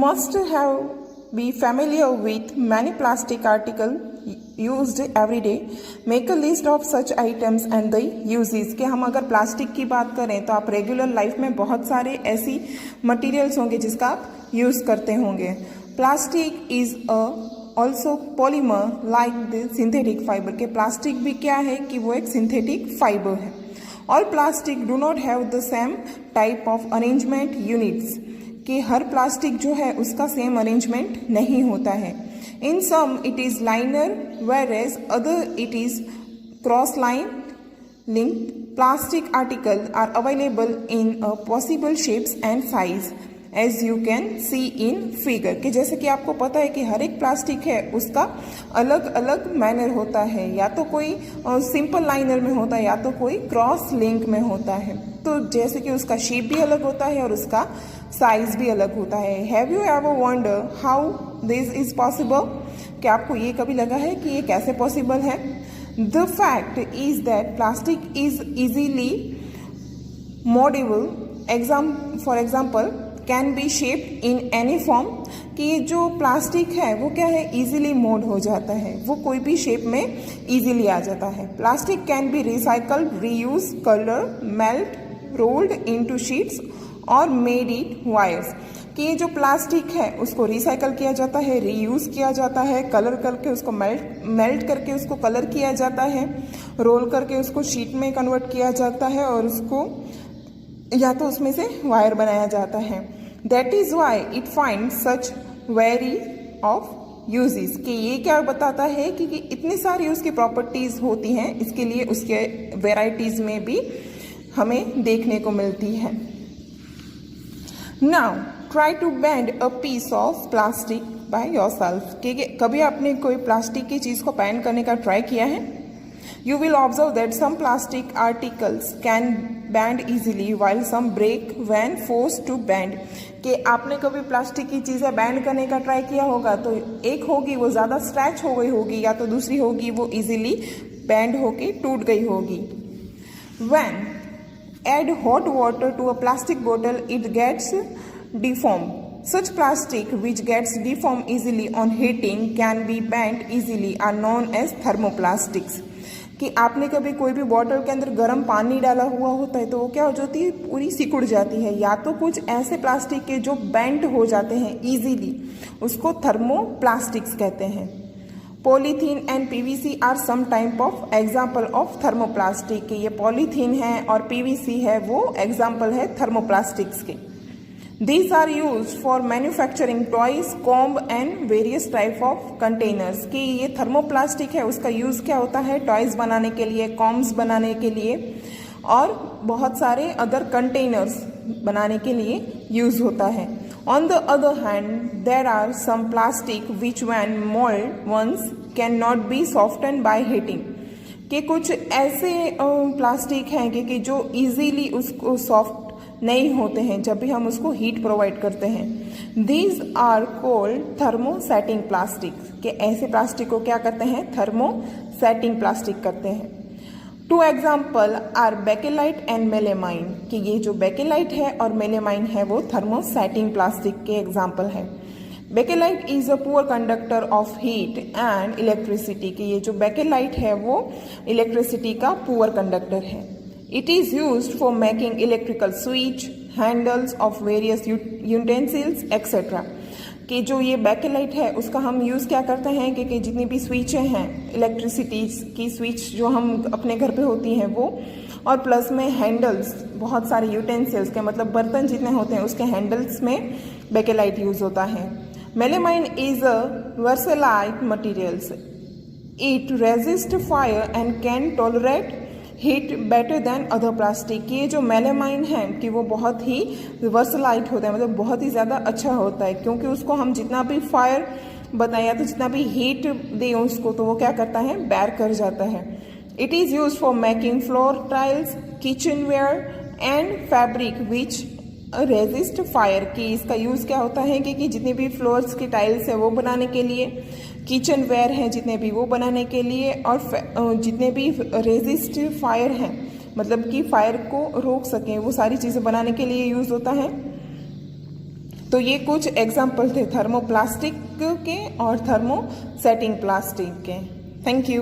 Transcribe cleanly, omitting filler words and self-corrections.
must have be familiar with many plastic articles used every day. Make a list of such items and the uses. कि हम अगर plastic की बात करें तो आप रेगुलर लाइफ में बहुत सारे ऐसी मटेरियल्स होंगे जिसका आप यूज़ करते होंगे. Plastic is also polymer like the synthetic fibre. के प्लास्टिक भी क्या है कि वो एक सिंथेटिक फाइबर है. All plastic do not have the same type of arrangement units. कि हर प्लास्टिक जो है उसका सेम अरेंजमेंट नहीं होता है. In some it is linear whereas other it is cross line linked. Plastic article are available in possible shapes and size as you can see in figure. कि जैसे कि आपको पता है कि हर एक प्लास्टिक है उसका अलग अलग मैनर होता है. या तो कोई सिंपल लाइनर में होता है या तो कोई क्रॉस लिंक में होता है. तो जैसे कि उसका शेप भी अलग होता है और उसका साइज भी अलग होता है. Have you ever wonder how this is possible. क्या आपको ये कभी लगा है कि ये कैसे पॉसिबल है. The fact is that plastic is easily mouldable. For example can be shaped in any form. कि जो प्लास्टिक है वो क्या है इजीली मोड हो जाता है. वो कोई भी शेप में इजीली आ जाता है. Plastic can be recycled, reuse, colour, melt, rolled into sheets और मेड इट वायर्स. कि ये जो प्लास्टिक है उसको रिसाइकल किया जाता है, रीयूज़ किया जाता है, कलर करके उसको मेल्ट करके उसको कलर किया जाता है, रोल करके उसको शीट में कन्वर्ट किया जाता है और उसको या तो उसमें से वायर बनाया जाता है. That is why it find such very of uses. कि ये क्या बताता है कि इतनी सारी उसकी प्रॉपर्टीज़ होती हैं. इसके लिए उसके वेराइटीज़ में भी हमें देखने को मिलती है. Now try to bend a piece of plastic by yourself. कि कभी आपने कोई प्लास्टिक की चीज़ को बेंड करने का ट्राई किया है. You will observe that some plastic articles can bend easily while some break when forced to bend. कि आपने कभी प्लास्टिक की चीज़ें बेंड करने का ट्राई किया होगा तो एक होगी वो ज़्यादा स्ट्रैच हो गई होगी या तो दूसरी होगी वो इजीली बेंड होके टूट गई होगी. When add hot water to a plastic bottle, it gets deformed. Such plastic which gets deformed easily on heating can be bent easily are known as thermoplastics. कि आपने कभी कोई भी बॉटल के अंदर गर्म पानी डाला हुआ होता है तो वो क्या हो जाती है पूरी सिकुड़ जाती है. या तो कुछ ऐसे प्लास्टिक के जो बेंड हो जाते हैं इजीली उसको थर्मोप्लास्टिक्स कहते हैं. Polythene and PVC are some type of example of thermoplastic. के ये पॉलीथीन है और पीवीसी है वो एग्जाम्पल है थर्मोप्लास्टिक्स के. These are use for manufacturing toys, comb and various type of containers. कि ये थर्मोप्लास्टिक है उसका यूज़ क्या होता है टॉयज बनाने के लिए, कॉम्ब्स बनाने के लिए और बहुत सारे अदर कंटेनर्स बनाने के लिए यूज़ होता है. On the other hand, there are some plastic which when mold once cannot be softened by heating. कि कुछ ऐसे प्लास्टिक हैं कि जो इजीली उसको सॉफ्ट नहीं होते हैं जब भी हम उसको हीट प्रोवाइड करते हैं. These are called thermosetting plastic. कि ऐसे प्लास्टिक को क्या करते हैं थर्मोसेटिंग प्लास्टिक करते हैं. Two example are bakelite and melamine. कि ये जो बेकेलाइट है और मेलेमाइन है वो थर्मोसेटिंग प्लास्टिक के एग्जाम्पल है. Bakelite is a poor conductor of heat and electricity. कि ये जो बेकेलाइट है वो इलेक्ट्रिसिटी का पुअर कंडक्टर है. It is used for making electrical switch, handles of various utensils etcetera. कि जो ये बेकेलाइट है उसका हम यूज़ क्या करते हैं कि जितनी भी स्विचें हैं इलेक्ट्रिसिटी की स्विच जो हम अपने घर पे होती हैं वो और प्लस में हैंडल्स बहुत सारे यूटेंसिल्स के मतलब बर्तन जितने होते हैं उसके हैंडल्स में बेकेलाइट यूज़ होता है. Melamine is a versatile materials. It resist fire and can tolerate heat better than other plastic. ये जो मेलेमाइन है कि वो बहुत ही वर्सलाइट होता है मतलब बहुत ही ज़्यादा अच्छा होता है क्योंकि उसको हम जितना भी फायर बताया तो जितना भी हीट दें उसको तो वो क्या करता है बैर कर जाता है. It is use for making floor tiles, kitchen ware and fabric which resist fire. की इसका यूज़ क्या होता है कि जितने भी फ्लोर्स की टाइल्स है वो बनाने के लिए, किचन वेयर हैं जितने भी वो बनाने के लिए और जितने भी रेजिस्ट फायर हैं मतलब कि फायर को रोक सकें वो सारी चीज़ें बनाने के लिए यूज़ होता है. तो ये कुछ एग्जाम्पल थे थर्मोप्लास्टिक के और थर्मोसेटिंग प्लास्टिक के। Thank you.